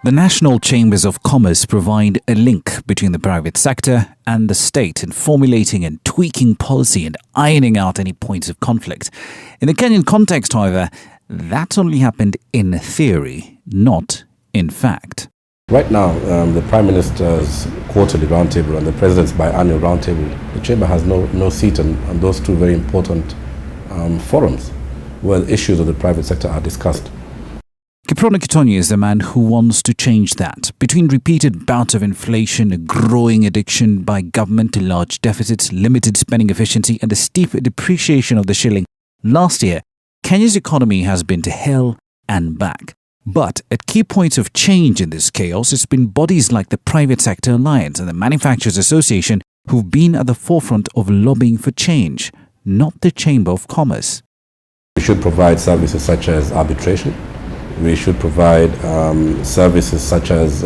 The National Chambers of Commerce provide a link between the private sector and the state in formulating and tweaking policy and ironing out any points of conflict. In the Kenyan context, however, that only happened in theory, not in fact. Right now, the Prime Minister's quarterly roundtable and the President's biannual roundtable, the Chamber has no seat on those two very important forums where issues of the private sector are discussed. KIPRONO Kittony is the man who wants to change that. Between repeated bouts of inflation, a growing addiction by government to large deficits, limited spending efficiency and the steep depreciation of the shilling, last year, Kenya's economy has been to hell and back. But at key points of change in this chaos, it's been bodies like the Private Sector Alliance and the Manufacturers Association who've been at the forefront of lobbying for change, not the Chamber of Commerce. We should provide services such as arbitration. We should provide services such as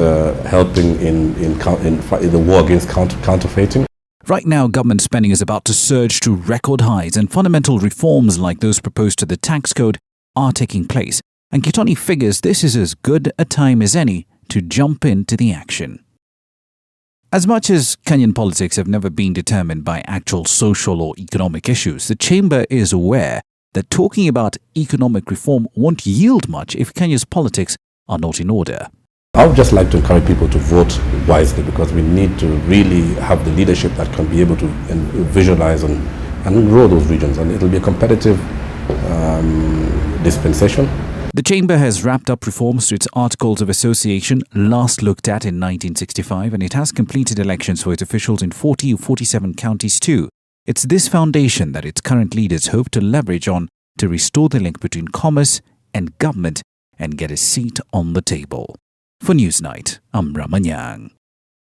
helping in the war against counterfeiting. Right now, government spending is about to surge to record highs, and fundamental reforms like those proposed to the tax code are taking place. And Kittony figures this is as good a time as any to jump into the action. As much as Kenyan politics have never been determined by actual social or economic issues, the Chamber is aware that talking about economic reform won't yield much if Kenya's politics are not in order. I would just like to encourage people to vote wisely, because we need to really have the leadership that can be able to visualize and grow those regions, and it'll be a competitive dispensation. The Chamber has wrapped up reforms to its Articles of Association last looked at in 1965, and it has completed elections for its officials in 40 or 47 counties too. It's this foundation that its current leaders hope to leverage on to restore the link between commerce and government and get a seat on the table. For Newsnight, I'm Ramanyang.